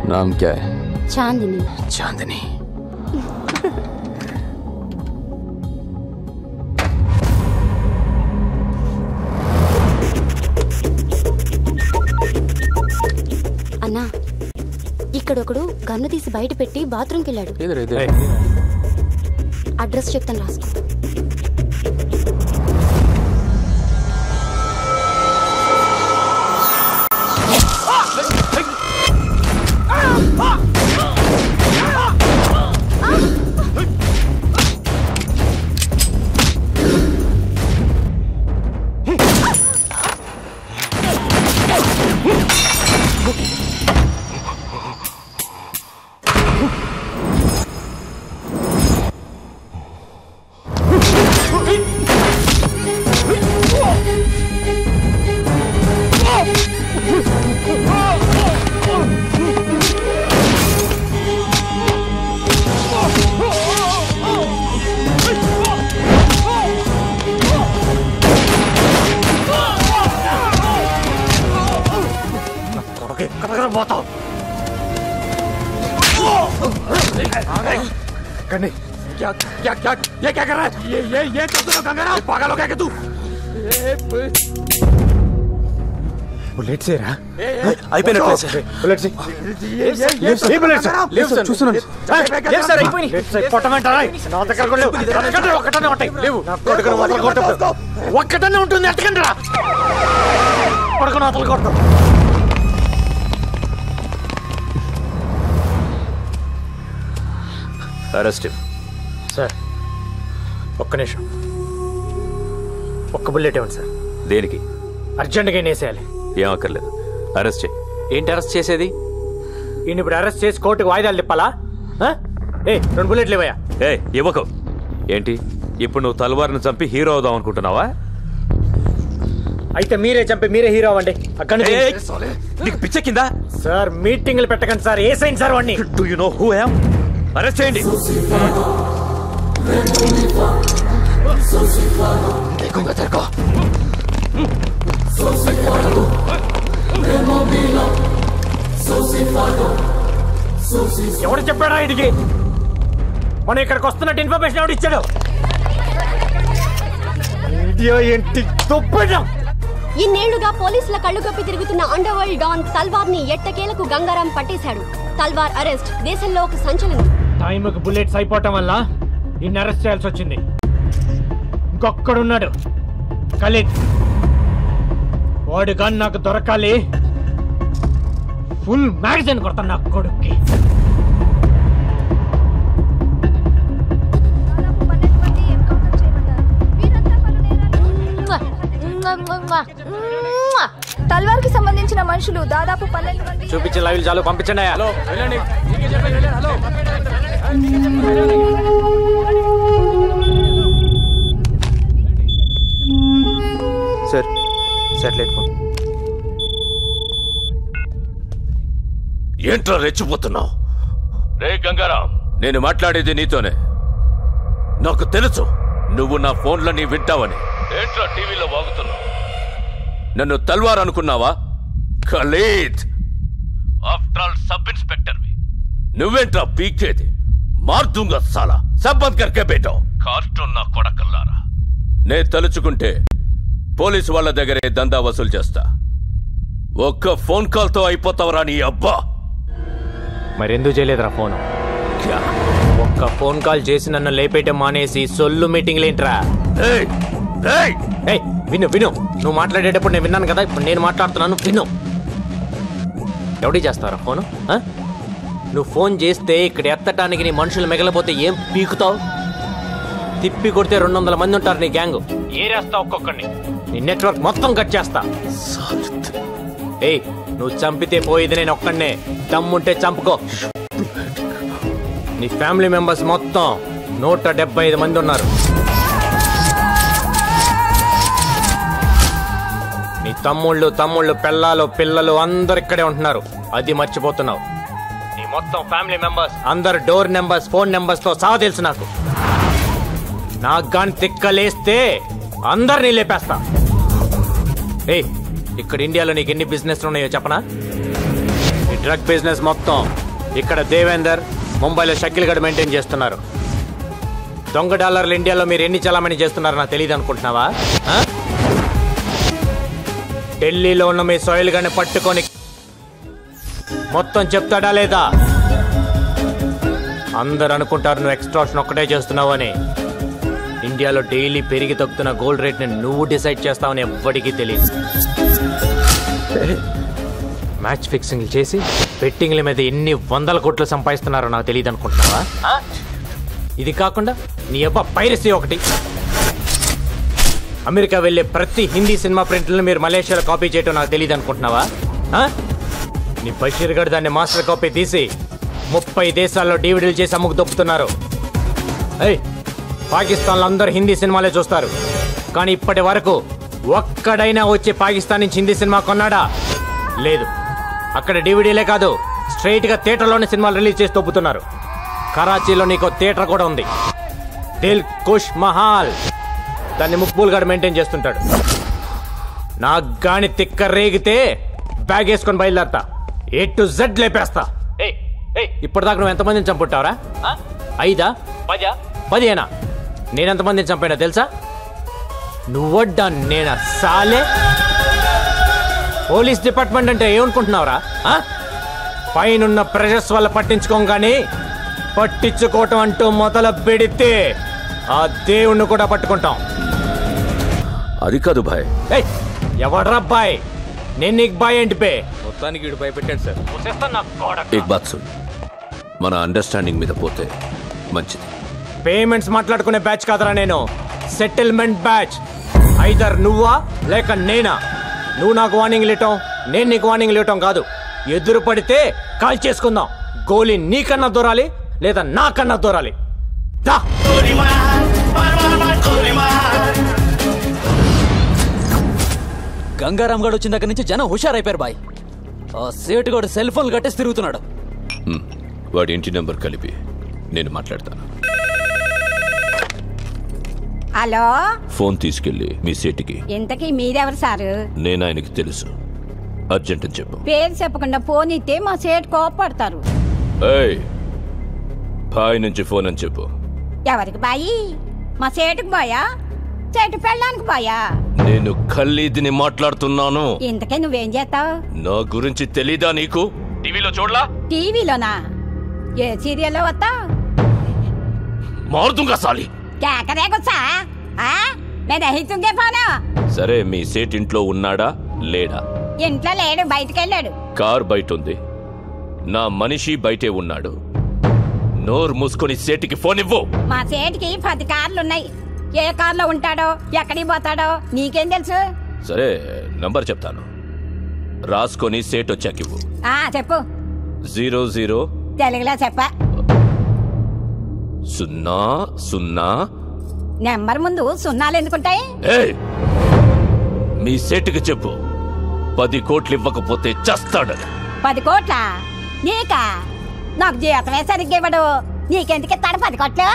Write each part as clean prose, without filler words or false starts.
नाम क्या है? चांदनी। चांदनी। అన్నా ఇక్కడొకడు గన్ను తీసి బయట పెట్టి బాత్రూమ్కి వెళ్ళాడు. అడ్రస్ చెప్తాను రాసుకో. क्या क्या क्या ये क्या कर रहा है? ये कर दो गंगारा, पागल हो गया क्या तू? बुलेट से रहा? అయిపోయినట్లే సార్. बुलेट से ये बुलेट से లేవు సార్, చూస్తున్నాను. లేవు సార్, అయిపోయినాయి. పొట్టమంటారా? నా దగ్గర కూడా లేవు. ఒక్కటనే ఉంటాయి. లేవు. నా కొడుకును వదలు కొట్టదు. ఒక్కటనే ఉంటుంది. ఎట్టకండిరా కొడుకును వదలు కొట్టదు. అరెస్ట్ సార్ ఒక్క నిమిషం, ఒక్క బుల్లెట్ ఇవ్వండి సార్. దేనికి? అర్జెంట్గా వేసేయాలి. ఏం అక్కర్లేదు, అరెస్ట్ చేయి. ఏంటి అరెస్ట్ చేసేది? ఈయన ఇప్పుడు అరెస్ట్ చేసి కోర్టుకు వాయిదాలు తిప్పాలా? రెండు బుల్లెట్లు ఇవ్వయా. ఇవ్వకు. ఏంటి ఇప్పుడు నువ్వు తల్వార్ని చంపి హీరో అవుదాం అనుకుంటున్నావా? అయితే మీరే చంపి మీరే హీరో అవ్వండి. అక్కడ నీకు పిచ్చెక్కిందా? సార్ మీటింగ్లు పెట్టకండి సార్. ఏసైంది సార్ వాడిని. Do you know who I am? Arrest చేయండి. ఎవడు చెప్పాడా ఇదికి? మనం ఇక్కడికి వస్తున్నట్టు ఇన్ఫర్మేషన్ ఎవడు ఇచ్చాడు? ఇండియా ఏంటి తొప్పడం? ఇన్నేళ్లుగా పోలీసుల కళ్ళు కప్పి తిరుగుతున్న అండర్ వరల్డ్ డాన్ తల్వార్ ని ఎట్టకేలకు గంగారాం పట్టేశాడు. తల్వార్ అరెస్ట్ దేశంలో ఒక సంచలనం. టైంకి బుల్లెట్స్ అయిపోవటం వల్ల ఇన్ని అరెస్ట్ చేయాల్సి వచ్చింది. ఇంకొక్కడున్నాడు ఖలీద్. వాడు కానీ నాకు దొరకాలి. ఫుల్ మ్యాగజైన్ కొడతాను నా కొడుక్కి. తల్వార్ కి సంబంధించిన మనుషులు దాదాపు 12 మంది. చూపించిన లైవ్ చాలు, పంపించండి. హలో వెళ్ళండి. Sir satellite phone. ఏంట్రా రెచ్చిపోతున్నావు? రే గంగారాం, నేను మాట్లాడేది నీతోనే. నాకు తెలుసు నువ్వు నా ఫోన్లని వింటావని. ఏంట్రా టీవీలో వాగుతున్నావు? నన్ను తల్వార్ అనుకున్నావా? ఖలీద్, ఆఫ్టర్ ఆల్ సబ్ ఇన్స్పెక్టర్వి. నువ్వేంట్రా పీకేది? మార్దుంగా సాలా. సబ్ బంద్ కర్కే బేటో. కార్టూన్ నా కొడకల్లారా. నే తలుచుకుంటే పోలీసు వాళ్ళ దగ్గరే దందా వసూలు చేస్తా. ఒక్క ఫోన్ కాల్ తో అయిపోతావరా నీ అబ్బా. మరెందుకు చేయలేదురా ఫోను? ఒక్క ఫోన్ కాల్ చేసి నన్ను లేపేయటం మానేసి సొల్లు మీటింగ్లేంట్రా? విను విను, నువ్వు మాట్లాడేటప్పుడు నేను విన్నాను కదా, ఇప్పుడు నేను మాట్లాడుతున్నాను విను. ఎవడి చేస్తారా ఫోను? నువ్వు ఫోన్ చేస్తే ఇక్కడ ఎత్తటానికి నీ మనుషులు మిగలపోతే ఏం పీకుతావు? తిప్పి కొడితే 200 మంది ఉంటారు నీ గ్యాంగ్. ఏరేస్తా ఒక్కొక్కడిని. నీ నెట్వర్క్ మొత్తం కట్ చేస్తా. నువ్వు చంపితే పోయేది నేను ఒక్కడనే. దమ్ముంటే చంపుకో. నీ ఫ్యామిలీ మెంబర్స్ మొత్తం 175 మంది ఉన్నారు. నీ తమ్ముళ్ళు పెళ్ళాలు పిల్లలు అందరు ఇక్కడే ఉంటున్నారు. అది మర్చిపోతున్నావు. నీ మొత్తం ఫ్యామిలీ మెంబర్స్ అందరు డోర్ నెంబర్స్ ఫోన్ నెంబర్స్ తో సహా తెలుసు నాకు. నాకు గాని తిక్కలేస్తే అందరినీ లేపేస్తా. ఇక్కడ ఇండియాలో నీకు ఎన్ని బిజినెస్ ఉన్నాయో చెప్పనా? నీ డ్రగ్ బిజినెస్ మొత్తం ఇక్కడ దేవేందర్ ముంబైలో షకిల్ గడ్ మెయింటైన్ చేస్తున్నారు. దొంగ డాలర్లు ఇండియాలో మీరు ఎన్ని చలామణి చేస్తున్నారో నాకు తెలియదు అనుకుంటున్నావా? ఢిల్లీలో ఉన్న మీ సోయిల్ గడ్ని పట్టుకొని మొత్తం చెప్తాడా లేదా? అందరు అనుకుంటారు నువ్వు ఎక్స్ట్రాక్షన్ ఒక్కటే చేస్తున్నావు అని. ఇండియాలో డైలీ పెరిగి తగ్గుతున్న గోల్డ్ రేట్ని నువ్వు డిసైడ్ చేస్తావని ఎవ్వడికి తెలియదు. మ్యాచ్ ఫిక్సింగ్ చేసి బెట్టింగ్ల మీద ఎన్ని 100 కోట్లు సంపాదిస్తున్నారో నాకు తెలియదు అనుకుంటున్నావా? ఇది కాకుండా నీ అబ్బా పైరసీ ఒకటి. అమెరికా వెళ్ళే ప్రతి హిందీ సినిమా ప్రింట్లను మీరు మలేషియాలో కాపీ చేయటం నాకు తెలియదు అనుకుంటున్నావా? నీ బషీర్ గడ్ దాన్ని మాస్టర్ కాపీ తీసి 30 దేశాల్లో డివిడీలు చేసి అమ్ముకు దొప్పుతున్నారు. పాకిస్తాన్లో అందరూ హిందీ సినిమాలే చూస్తారు, కానీ ఇప్పటి వరకు ఒక్కడైనా వచ్చి పాకిస్తాన్ నుంచి హిందీ సినిమా కొన్నాడా? లేదు. అక్కడ డివిడీలే కాదు, స్ట్రైట్గా థియేటర్లోనే సినిమాలు రిలీజ్ చేసి దొప్పుతున్నారు. కరాచీలో నీకు థియేటర్ కూడా ఉంది, దిల్ కుష్ మహాల్. దాన్ని ముక్బూల్ గడ్ మెయింటైన్ చేస్తుంటాడు. నాకు గాని తిక్క రేగితే బ్యాగ్ వేసుకొని బయలుదేరతా, A to Z లేపేస్తా. ఇప్పటిదాకా నువ్వు ఎంతమందిని చంపుంటావురా? 5, 10, 10 నేనెంతమందిని చంపానో తెలుసా? నువ్వడ్డా నేనా సాలే? పోలీస్ డిపార్ట్మెంట్ అంటే ఏమనుకుంటున్నావురా? పైనున్న ప్రెషర్స్ వల్ల పట్టించుకోగానే పట్టించుకోవటం అంటూ మొదలు పెడితే ఆ దేవుణ్ణి కూడా పట్టుకుంటాం. అది కాదు భాయ్. ఎవడ్రా బాయ్? నేను నీకు బాయ్ ఏంటి పే? మొత్తానికి వీడు భయపెట్టాడు సార్. ఏక్ బాత్ సున్, మన అండర్స్టాండింగ్ మీద పోతే మంచిది. పేమెంట్స్ మాట్లాడుకునే బ్యాచ్ కాదరా నేను, సెటిల్మెంట్ బ్యాచ్. ఐదర్ నువ్వా లేక నేనా. నువ్వు నాకు వార్నింగ్ ఇవ్వటం, నేను నీకు వార్నింగ్ ఇవ్వటం కాదు. ఎదురు పడితే కాల్ చేసుకుందాం. గోలీ నీకన్నా దూరాలి లేదా నాకన్నా దూరాలి. దా గంగారాం గడు వచ్చిన దగ్గర నుంచి జనం హుషారైపోయారు బాయ్. ఆ సేటు గడు సెల్ ఫోన్ కట్టేసి తిరుగుతున్నాడు. వాడి ఇంటి నెంబర్ కలిపి నేను మాట్లాడతాను. హలో, ఫోన్ తీసుకెళ్ళి మీ సేటికి. ఇంతకీ మీరెవరు సారు? నేను ఆయనకి తెలుసు, అర్జెంట్ అని చెప్పు. పేరు చెప్పకుండా ఫోన్ ఇస్తే మా సేటు కోపడతారు. బాయ్ నుంచి ఫోన్ అని చెప్పు. ఎవరికి బాయి? మా సేటుకు బాయా, సేటు పెళ్ళడానికి బాయా? నేను ఖల్లీదిని మాట్లాడుతున్నాను. ఇంతకే నువ్వేం చేస్తావు? నా గురించి తెలీదా నీకు? టీవీలో చూడలా? టీవీలోనా? ఏ సీరియల్లో వస్తా? మారుతుంగా సాలి. కేకరే గుచ్చా? నేను అహితుంగే ఫోను. సరే, మీ సేట్ ఇంట్లో ఉన్నాడా లేడా? ఇంట్లో లేడు, బయటకెళ్ళాడు. కార్ బయట ఉంది, నా మనిషి బయటే ఉన్నాడు. నోరు మూసుకొని సేటికి ఫోన్ ఇవ్వు. మా సేటికి 10 కార్లున్నాయి. ఏ కార్లో ఉంటాడో ఎక్కడికి పోతాడో నీకేం తెలుసు? సరే, నంబర్ చెప్తాను, రాసుకొని సేట్ వచ్చాక ఇవ్వు. చెప్పు. 00 తెలుగులో చెప్పా. 00. నెంబర్ ముందు సున్నాలు ఎందుకుంటాయి? మీ సేటుకి చెప్పు, 10 కోట్లు ఇవ్వకపోతే చస్తాడు. 10 కోట్ల? నీకా? నాకు జీతమే సరిగ్గా ఇవ్వడు, నీకెందుకు ఇస్తాడు 10 కోట్లు?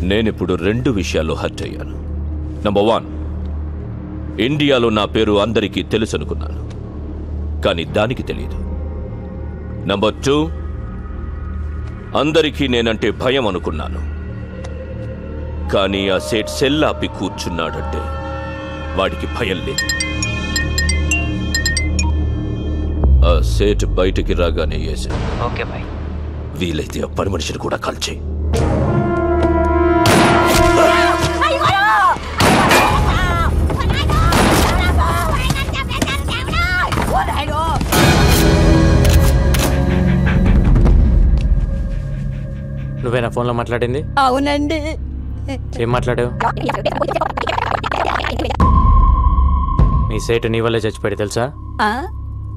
నేనిప్పుడు 2 విషయాల్లో హర్ట్ అయ్యాను. నంబర్ 1, ఇండియాలో నా పేరు అందరికీ తెలుసు అనుకున్నాను, కానీ దానికి తెలియదు. నంబర్ 2, అందరికీ నేనంటే భయం అనుకున్నాను, కానీ ఆ సేట్ సెల్లాపి కూర్చున్నాడంటే వాడికి భయం లేదు. ఆ సేట్ బయటికి రాగానే వేసా. Okay bye. వీలైతే ఆ పని మనిషిని కూడా కాల్చేయి. నువ్వేనా ఫోన్లో మాట్లాడింది? అవునండి. ఏం మాట్లాడావు? మీ సేటు నీ వల్లే చచ్చిపోయాడు తెలుసా?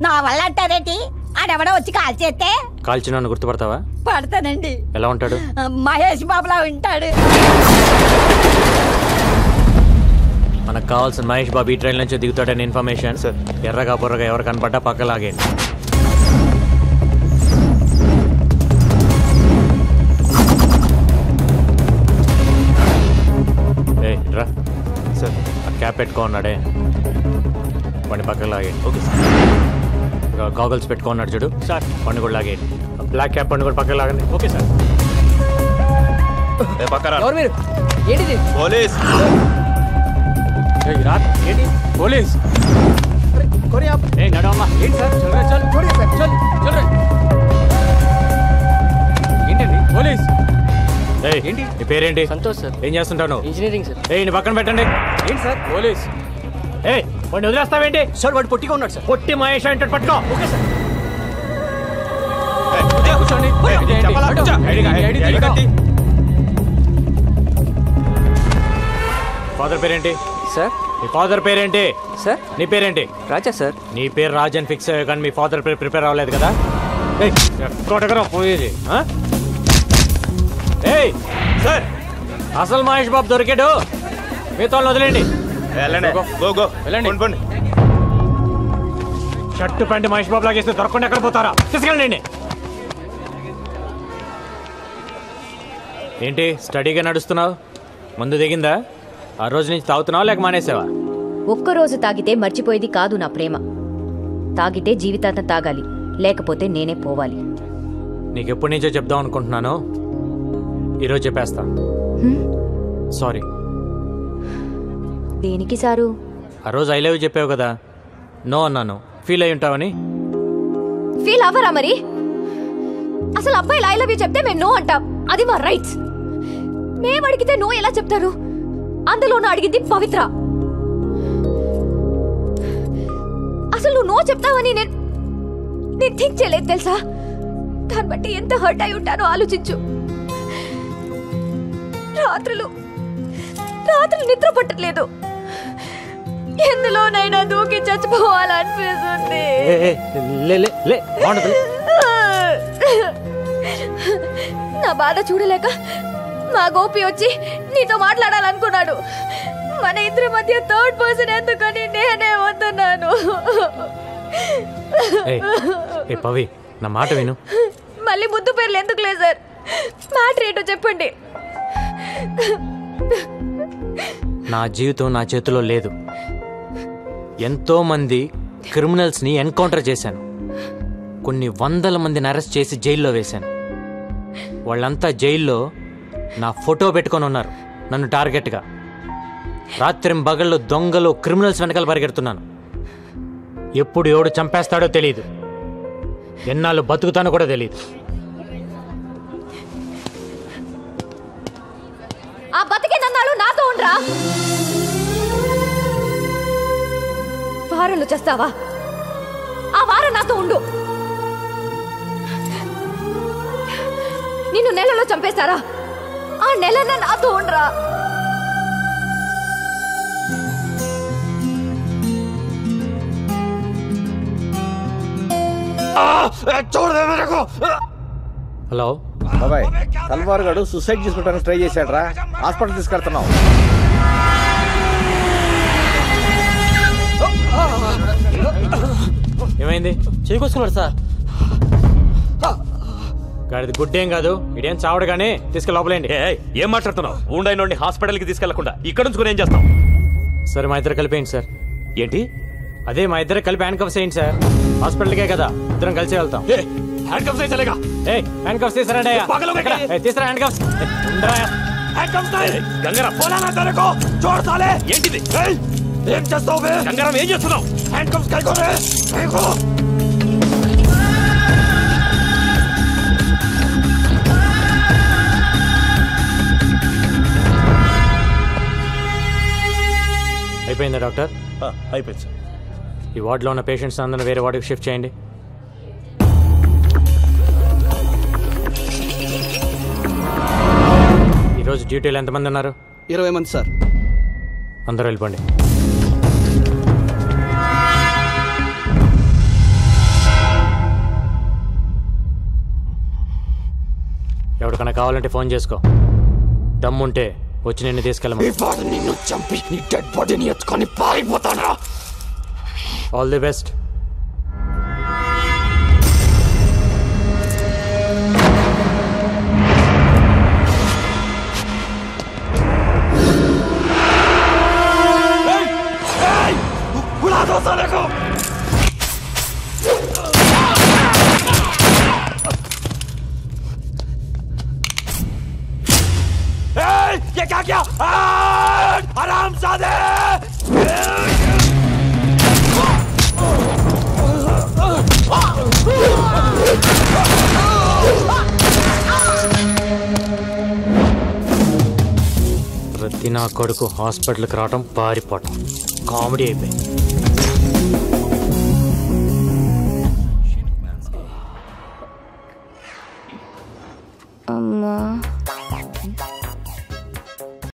నా వల్ల అంటారేంటి? ఆడెవడో వచ్చి కాల్ చేస్తే కాల్చిన గుర్తుపడతావా? పడతానండి. ఎలా ఉంటాడు? మహేష్ బాబులా ఉంటాడు. మనకు కావాల్సిన మహేష్ బాబు ఈ ట్రైన్ నుంచి దిగుతాడని ఇన్ఫర్మేషన్. ఎర్రగా బుర్రగా ఎవరు కనపడ్డా పక్కలాగేయండి. రా సార్, ఆ క్యాప్ పెట్టుకో ఉన్నాడే. బండి పక్కన లాగేయండి. Okay sir. గాగల్స్ పెట్టుకున్నాడు చూడు సార్, బండి కూడా లాగేయండి. బ్లాక్ క్యాప్ బండి కూడా పక్కన లాగండి. Okay sir. ఎవరు మీరు? ఏంటిది? పోలీస్ ఏంటి పోలీస్? నడవమ్మా. ఏంటి సార్? ఏంటండి పోలీస్? ఏంటి నీ పేరేంటి? సంతోష్ సార్. ఏం చేస్తుంటాను? Engineering sir. నీ పక్కన పెట్టండి. ఏంటి సార్ పోలీస్? వాడిని వదిలేస్తావేంటి? సార్ వాడు పొట్టిగా ఉన్నాడు సార్. పొట్టి మహేష్ అంటే పట్టుకో. Okay sir. కూర్చోండి. ఫాదర్ పేరేంటి సార్? మీ ఫాదర్ పేరేంటి సార్ నీ పేరేంటి? రాజా సార్. నీ పేరు రాజ్ అని ఫిక్స్ అయ్యా, కానీ మీ ఫాదర్ పేరు ప్రిపేర్ అవ్వలేదు కదా? ఎక్కడెక్కడ పోయేది? సార్ అసలు మహేష్ బాబు దొరికాడు, మీతో వదిలేండి. వెళ్ళండి. షర్టు ప్యాంట్ మహేష్ బాబు లాగేస్తే దొరకకుండా ఎక్కడ పోతారా? తీసుకెళ్ళండి. ఏంటి స్టడీగా నడుస్తున్నావు? ముందు దిగిందా? ఆ రోజు నుంచి తాగుతున్నావా లేక మానేసావా? ఒక్కరోజు తాగితే మర్చిపోయేది కాదు నా ప్రేమ. తాగితే జీవితాంతం తాగాలి, లేకపోతే నేనే పోవాలి. నీకెప్పటి నుంచో చెప్దాం అనుకుంటున్నాను, ఈరోజు చెప్పేస్తా. సారీ. దేనికి సారు? ఆ రోజు ఐ లవ్ యూ చెప్పావు కదా, నో అన్నాను. ఫీల్ అయి ఉంటావని. ఫీల్ అవ్వరా మరి? అసలు అబ్బాయిలు ఐ లవ్ యూ చెప్తే మేము నో అంటాం, అది మా రైట్స్. మేము అడిగితే నో ఎలా చెప్తారు? అందులోనూ అడిగింది పవిత్ర. అసలు నువ్వు నో చెప్తావని నేను థింక్ చేయలేదు తెలుసా? దాన్ని బట్టి ఎంత హర్ట్ అయి ఉంటానో ఆలోచించు. రాత్రులు నిద్ర పట్టట్లేదు, ఎందులోనైనా దూకి చచ్చిపోవాలనిపిస్తుంది. నా బాధ చూడలేక మా గోపి వచ్చి నీతో మాట్లాడాలనుకున్నాడు. మన ఇద్దరి మధ్య థర్డ్ పర్సన్ ఎందుకని నేనే వస్తున్నాను. పవి నా మాట విను. మళ్ళీ ముద్దు పేర్లు ఎందుకు లేదు సార్? మ్యాటర్ ఏంటో చెప్పండి. నా జీవితం నా చేతిలో లేదు. ఎంతో మంది క్రిమినల్స్ని ఎన్కౌంటర్ చేశాను. కొన్ని వందల మందిని అరెస్ట్ చేసి జైల్లో వేశాను. వాళ్ళంతా జైల్లో నా ఫోటో పెట్టుకొని ఉన్నారు నన్ను టార్గెట్గా. రాత్రింబగళ్ళు దొంగలు క్రిమినల్స్ వెనకాల పరిగెడుతున్నాను. ఎప్పుడు ఎవడు చంపేస్తాడో తెలియదు, ఎన్నాళ్ళు బతుకుతానో కూడా తెలియదు. ఆ బతికేనన్నాడు నాతో ఉండరా? వారంలో చేస్తావా? ఆ వారం నాతో ఉండు. నిన్ను నెలలో చంపేస్తారా? ఆ నెలన నాతో ఉండరా? హలో బాబాయ్, తల్వార్ గారు సూసైడ్ చేసుకోవడానికి ట్రై చేశాడ్రా. హాస్పిటల్ తీసుకెళ్తున్నాం. ఏమైంది? చేకొచ్చుకున్నాడు సార్. గాడిది గుడ్డేం కాదు, ఇదేం చావడు కానీ తీసుకెళ్ళి లోపలేండి. ఏం మాట్లాడుతున్నావు? ఊండైనోడిని హాస్పిటల్కి తీసుకెళ్లకుండా ఇక్కడ నుంచి ఏం చేస్తాం? సరే మా ఇద్దరు కలిపేయండి సార్. ఏంటి? అదే మా ఇద్దరు కలిపి హ్యాండ్ కఫ్స్ వేయండి సార్. హాస్పిటల్కే కదా, ఇద్దరం కలిసి వెళ్తాం. హ్యాండ్ కఫ్స్ వేయలేగా? హ్యాండ్ కఫ్స్ తీసుకురండి. తీసుకురా హ్యాండ్ కఫ్స్. ఏంటిది? ఏం చేస్తావు? గంగారాం ఏం చేస్తున్నావు? హ్యాండ్ కఫ్స్ అయిపోయిందా డాక్టర్? అయిపోయింది సార్. ఈ వార్డులో ఉన్న పేషెంట్స్ అందరూ వేరే వార్డుకి షిఫ్ట్ చేయండి. ఈరోజు డ్యూటీలో ఎంతమంది ఉన్నారు? 20 మంది సార్. అందరూ వెళ్ళిపోండి. ఎవరికైనా కావాలంటే ఫోన్ చేసుకో. దమ్ముంటే వచ్చి నిన్ను తీసుకెళ్ళమా. నిన్ను చంపి నీ డెడ్ బాడీని ఎత్తుకొని పారిపోతానా? All the best. बुला दो साले को। ये क्या किया? हरामजादे! ప్రతి నా కొడుకు హాస్పిటల్కి రావడం పారిపోవటం కామెడీ అయిపోయింది.